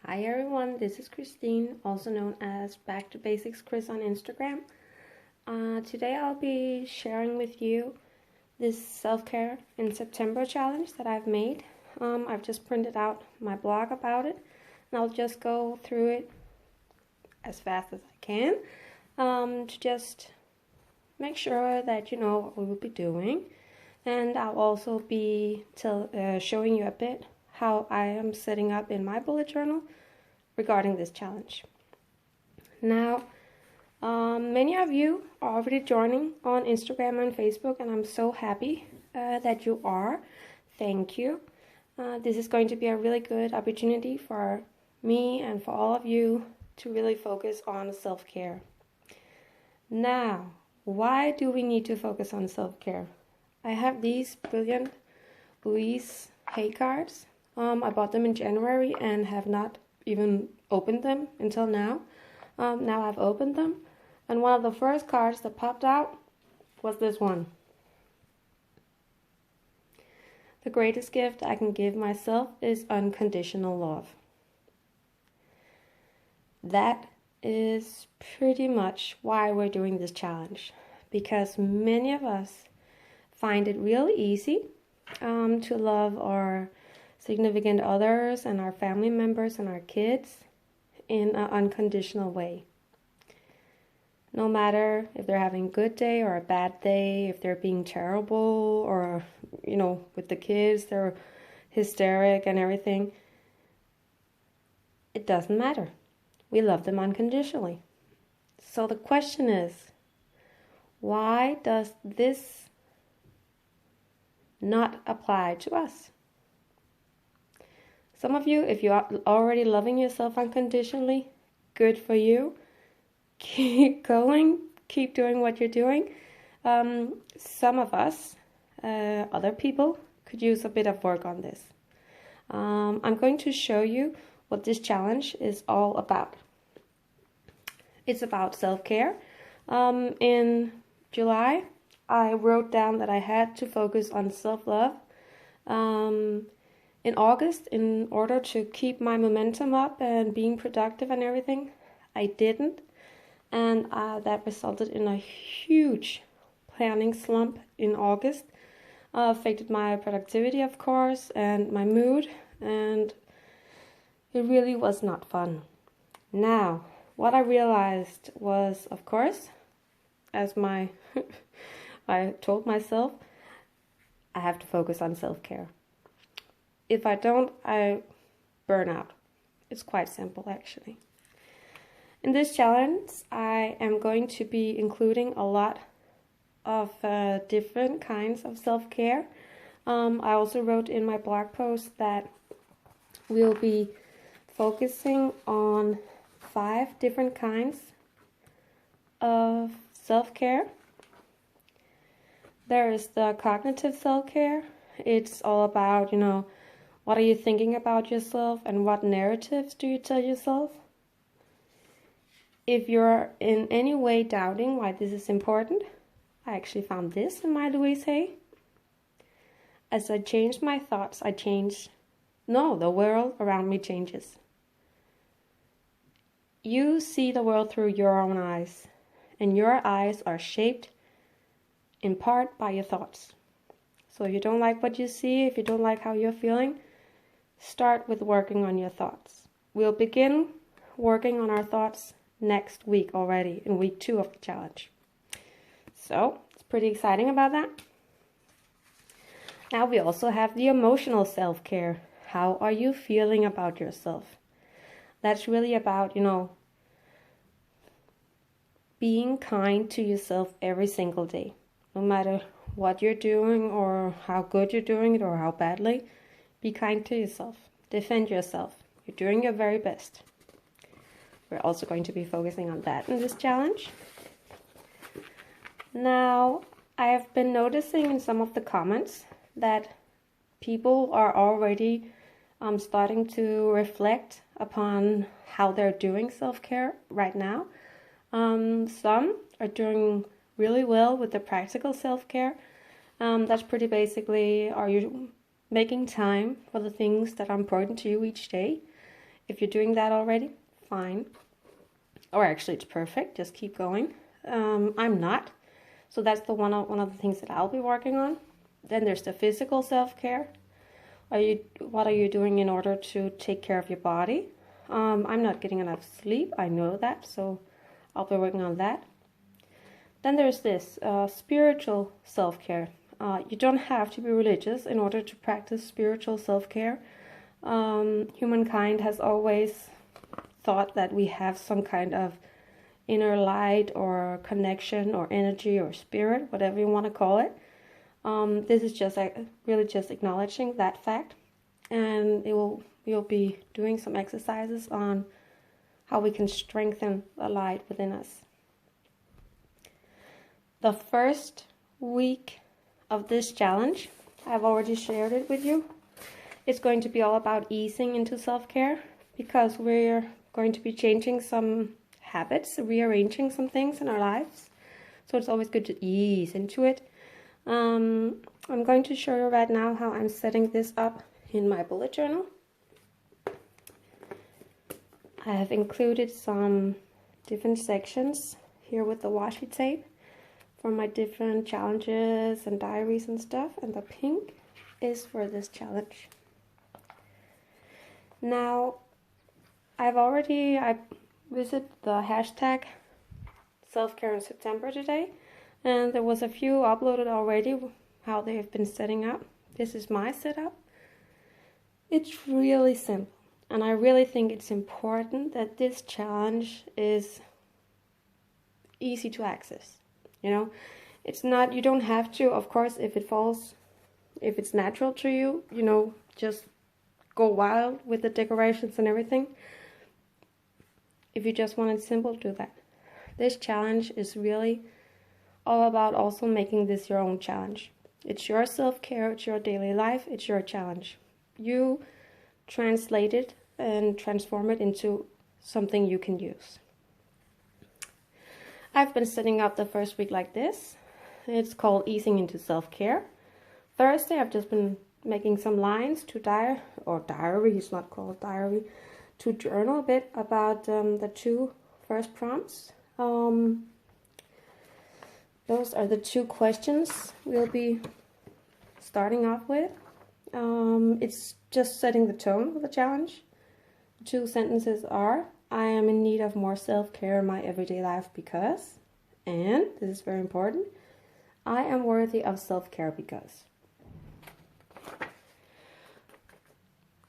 Hi everyone, this is Christine, also known as Back to Basics Chris on Instagram. Today I'll be sharing with you this self-care in September challenge that I've made. I've just printed out my blog about it, and I'll just go through it as fast as I can to just make sure that you know what we will be doing. And I'll also be showing you a bit how I am setting up in my bullet journal regarding this challenge. Now, many of you are already joining on Instagram and Facebook, and I'm so happy that you are. Thank you. This is going to be a really good opportunity for me and for all of you to really focus on self-care. Now, why do we need to focus on self-care? I have these brilliant Louise Hay cards. I bought them in January and have not even opened them until now. Now I've opened them, and one of the first cards that popped out was this one. The greatest gift I can give myself is unconditional love. That is pretty much why we're doing this challenge, because many of us find it really easy to love our significant others and our family members and our kids in an unconditional way. No matter if they're having a good day or a bad day, if they're being terrible or, with the kids, they're hysteric and everything, it doesn't matter. We love them unconditionally. So the question is, why does this not apply to us? Some of you, if you are already loving yourself unconditionally, good for you. Keep going, keep doing what you're doing. Some of us, other people, could use a bit of work on this. I'm going to show you what this challenge is all about. It's about self-care. In July, I wrote down that I had to focus on self-love. In August, in order to keep my momentum up and being productive and everything, I didn't. And that resulted in a huge planning slump in August. Affected my productivity, of course, and my mood, and it really was not fun. Now, what I realized was, of course, as I told myself, I have to focus on self-care. If I don't, I burn out. It's quite simple, actually. In this challenge, I am going to be including a lot of different kinds of self-care. I also wrote in my blog post that we'll be focusing on 5 different kinds of self-care. There is the cognitive self-care. It's all about, what are you thinking about yourself and what narratives do you tell yourself? If you're in any way doubting why this is important, I actually found this in my Louise Hay. As I changed my thoughts, the world around me changes. You see the world through your own eyes, and your eyes are shaped in part by your thoughts. So if you don't like what you see, if you don't like how you're feeling, start with working on your thoughts. We'll begin working on our thoughts next week already, in week 2 of the challenge. So, it's pretty exciting about that. Now we also have the emotional self-care. How are you feeling about yourself? That's really about, being kind to yourself every single day. No matter what you're doing or how good you're doing it or how badly, be kind to yourself. Defend yourself. You're doing your very best. We're also going to be focusing on that in this challenge. Now, I have been noticing in some of the comments that people are already starting to reflect upon how they're doing self-care right now. Some are doing really well with the practical self-care. That's pretty basically, are you making time for the things that are important to you each day? If you're doing that already, fine. Or actually, it's perfect. Just keep going. I'm not. So that's one of the things that I'll be working on. Then there's the physical self-care. What are you doing in order to take care of your body? I'm not getting enough sleep. I know that. So I'll be working on that. Then there's this spiritual self-care. You don't have to be religious in order to practice spiritual self-care. Humankind has always thought that we have some kind of inner light or connection or energy or spirit, whatever you want to call it. This is just really just acknowledging that fact, and we'll be doing some exercises on how we can strengthen the light within us. The first week of this challenge, I've already shared it with you. It's going to be all about easing into self-care, because we're going to be changing some habits, rearranging some things in our lives. So it's always good to ease into it. I'm going to show you right now how I'm setting this up in my bullet journal. I have included some different sections here with the washi tape for my different challenges and diaries and stuff, and the pink is for this challenge. Now, I visited the hashtag self-care in September today, and there was a few uploaded already how they have been setting up. This is my setup. It's really simple, and I really think it's important that this challenge is easy to access. You know, it's not, you don't have to, of course, if it's natural to you, you know, just go wild with the decorations and everything. If you just want it simple, do that. This challenge is really all about also making this your own challenge. It's your self-care, it's your daily life, it's your challenge. You translate it and transform it into something you can use. I've been setting up the first week like this. It's called Easing into Self-Care. Thursday, I've just been making some lines to diary, it's not called diary, to journal a bit about the two first prompts. Those are the two questions we'll be starting off with. It's just setting the tone for the challenge. The two sentences are, I am in need of more self-care in my everyday life because, and this is very important, I am worthy of self-care because.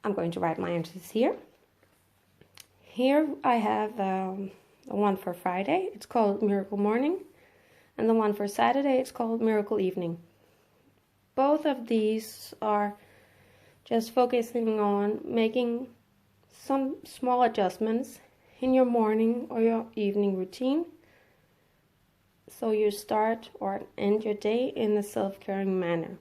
I'm going to write my answers here. Here I have the one for Friday, it's called Miracle Morning, and the one for Saturday, it's called Miracle Evening. Both of these are just focusing on making some small adjustments in your morning or your evening routine, so you start or end your day in a self-caring manner.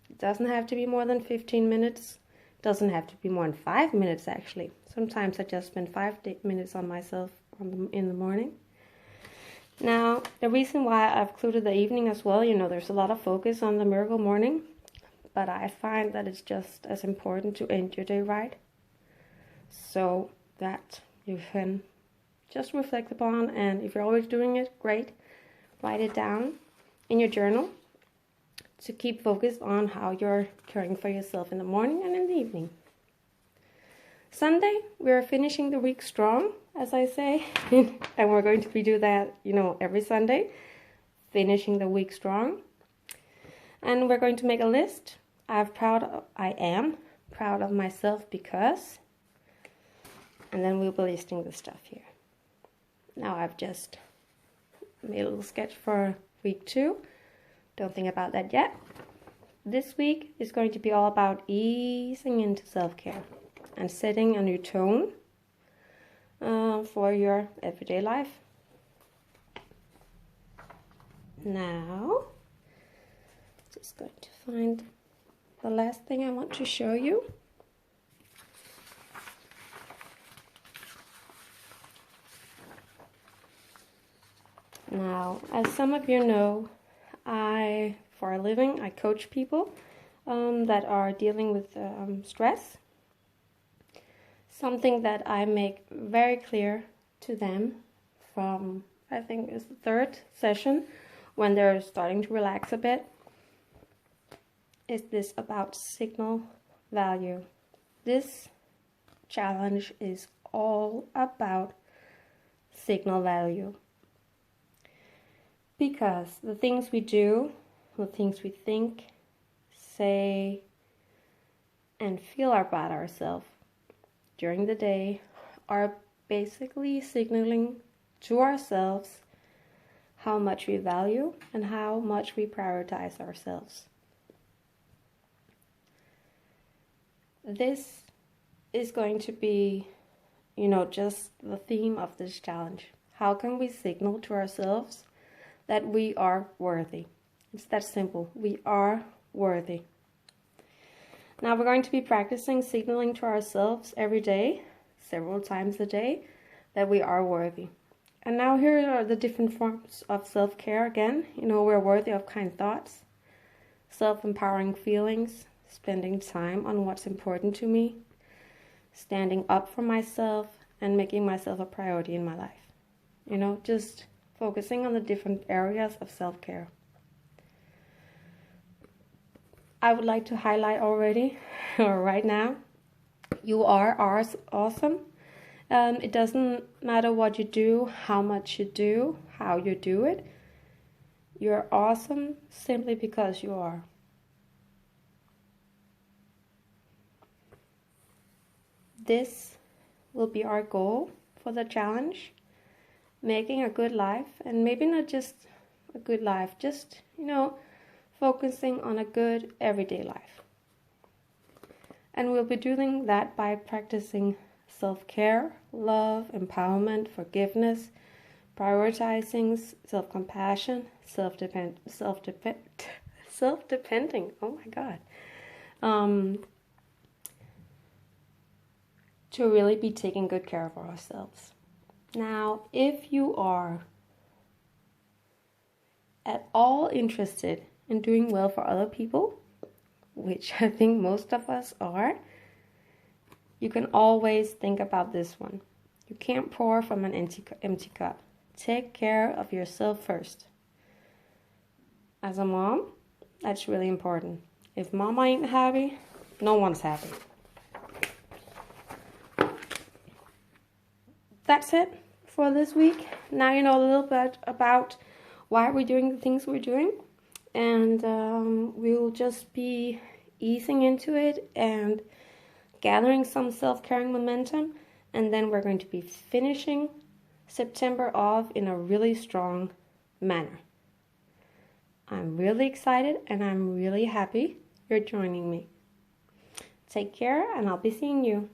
It doesn't have to be more than 15 minutes. It doesn't have to be more than 5 minutes actually. Sometimes I just spend 5 minutes on myself in the morning. Now, the reason why I've included the evening as well, you know, there's a lot of focus on the Miracle Morning, but I find that it's just as important to end your day right, so that you can just reflect upon, and if you're always doing it, great, write it down in your journal to keep focused on how you're caring for yourself in the morning and in the evening. Sunday, we're finishing the week strong, as I say, and we're going to be doing that, you know, every Sunday, finishing the week strong. And we're going to make a list. I am proud of myself because, and then we'll be listing the stuff here. Now I've just made a little sketch for week 2. Don't think about that yet. This week is going to be all about easing into self-care and setting a new tone for your everyday life. Now, just going to find the last thing I want to show you. Now, as some of you know, for a living, I coach people that are dealing with stress. something that I make very clear to them from, I think it's the third session, when they're starting to relax a bit, is this about signal value. This challenge is all about signal value. Because the things we do, the things we think, say, and feel about ourselves during the day are basically signaling to ourselves how much we value and how much we prioritize ourselves. This is going to be, just the theme of this challenge. How can we signal to ourselves that we are worthy? It's that simple. We are worthy. Now we're going to be practicing signaling to ourselves every day, several times a day, that we are worthy. And now here are the different forms of self-care again. We're worthy of kind thoughts, self-empowering feelings, spending time on what's important to me, standing up for myself, and making myself a priority in my life. Just focusing on the different areas of self-care. I would like to highlight already, right now, you are awesome. It doesn't matter what you do, how much you do, how you do it. You're awesome simply because you are. This will be our goal for the challenge. Making a good life, and maybe not just a good life, just, focusing on a good everyday life. And we'll be doing that by practicing self-care, love, empowerment, forgiveness, prioritizing, self-compassion, self-depending. Oh my God. To really be taking good care of ourselves. Now, if you are at all interested in doing well for other people, which I think most of us are, you can always think about this one. You can't pour from an empty cup. Take care of yourself first. As a mom, that's really important. If mama ain't happy, no one's happy. That's it for this week. Now you know a little bit about why we're doing the things we're doing. And we'll just be easing into it and gathering some self-caring momentum. And then we're going to be finishing September off in a really strong manner. I'm really excited and I'm really happy you're joining me. Take care, and I'll be seeing you.